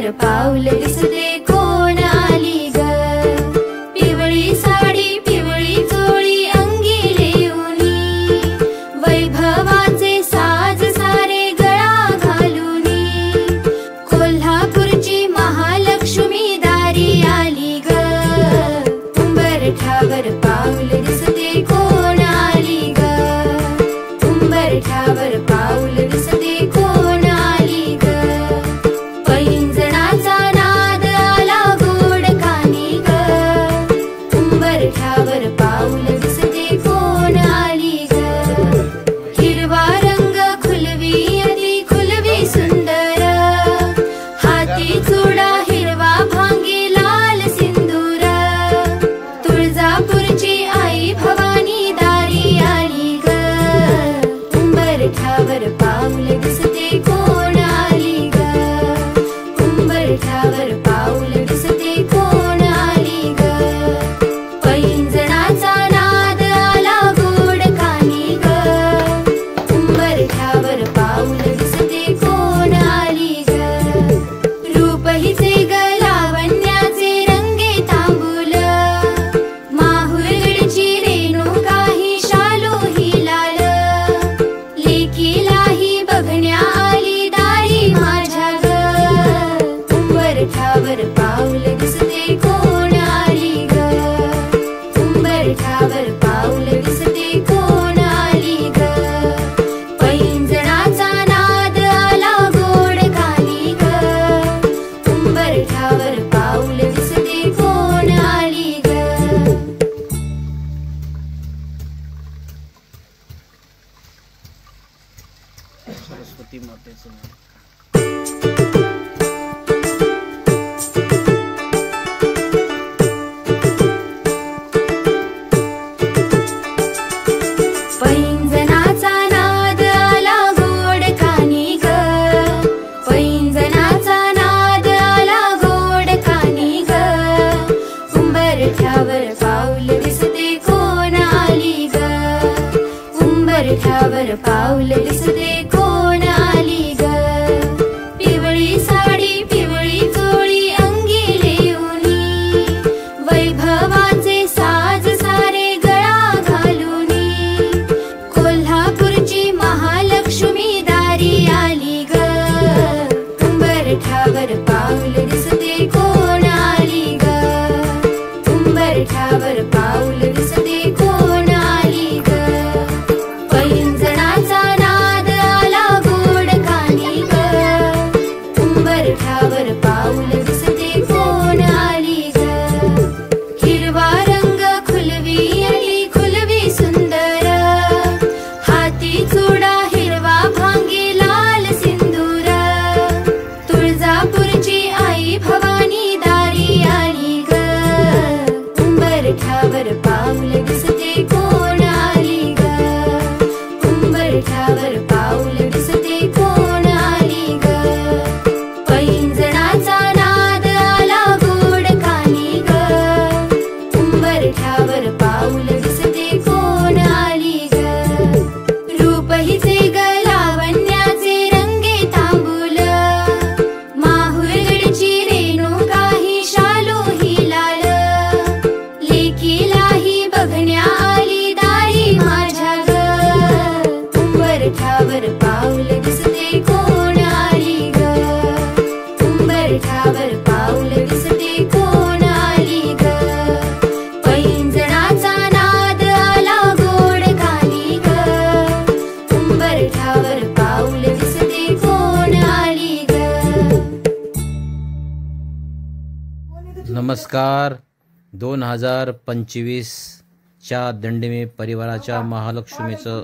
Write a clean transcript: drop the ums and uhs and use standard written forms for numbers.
उंबरठ्यावर पाऊल दिसते कोण आली ग। पिवळी साडी पिवळी चोळी अंगी लेऊनी, वैभवाचे साज सारे गळा घालूनी, कोल्हापूरची महालक्ष्मी दारी आली ग। उंबरठ्यावर पाऊल दिसते कोण आली ग। उंबरठ्यावर पाऊल दिसते कोण आली ग। पैंजणाचा नाद आला गोड कानी ग। उंबरठ्यावर पाऊल दिसते कोण आली ग। हिरवा रंग खुलवी अति खुलवी सुंदर, हाती चुडा हिरवा भांगी लाल सिंदूर, तुळजापूरची आई भवानी दारी आली ग। उंबरठ्यावर पाऊल दिसते कोण आली ग। उंबरठ्यावर पाऊल दिसते कोण आली ग। पैंजणाचा नाद आला गोड कानी ग। उंबरठ्यावर पाऊल दिसते कोण आली ग। रूप हिचे ग लावण्याचे रंगे तांबूल, माहुरगडची रेणुका ही शालू ही लाल, लेकीलाही बघण्या आली दारी माझ्या ग। उंबरठ्यावर पाऊल दिसते कोण आली ग। उंबरठ्यावर पाऊल दिसते कोण आली ग। पैंजणाचा नाद आला गोड कानी ग। उंबरठ्यावर पाऊल दिसते कोण आली ग। सरस्वती मातेचं नाव। पैंजणाचा नाद आला गोड कानी ग। पैंजणाचा नाद आला गोड कानी ग। उंबरठ्यावर पाऊल दिसते कोण आली ग। उंबरठ्यावर पाऊल दिसते कोण आली ग। पिवळी साडी पिवळी चोळी अंगी लेऊनी, वैभवाचे साज सारे गळा घालूनी, कोल्हापूरची महालक्ष्मी दारी आली ग। उंबरठ्यावर पाऊल दिसते कोण आली ग। उंबरठ्यावर पाऊल दिसते कोण आली ग। पैंजणाचा नाद आला गोड कानी ग। उंबरठ्यावर पाऊल दिसते कोण आली ग। हिरवा रंग खुलवी अति खुलवी सुंदर, हाती चुडा हिरवा भांगी लाल सिंदूर, तुळजापूरची आई भवानी दारी आली ग। उंबरठ्यावर पाऊल दिसते कोण आली ग। उंबरठ्यावर पाऊल दिसते कोण आली ग। पैंजणाचा नाद आला गोड कानी ग। उंबरठ्यावर पाऊल दिसते कोण आली ग। रूप हिचे ग लावण्याचे रंगे तांबूल, माहुरगडची रेणुका ही शालू ही लाल, लेकीलाही बघण्या आली दारी माझ्या ग। उंबरठ्यावर पाऊल दिसते कोण आली ग। उंबरठ्यावर पाऊल दिसते कोण आली ग। पैंजणाचा नाद आला गोड कानी ग। उंबरठ्यावर पाऊल दिसते कोण आली ग। नमस्कार। 2025 च्या दंडमे परिवाराच्या महालक्ष्मीचं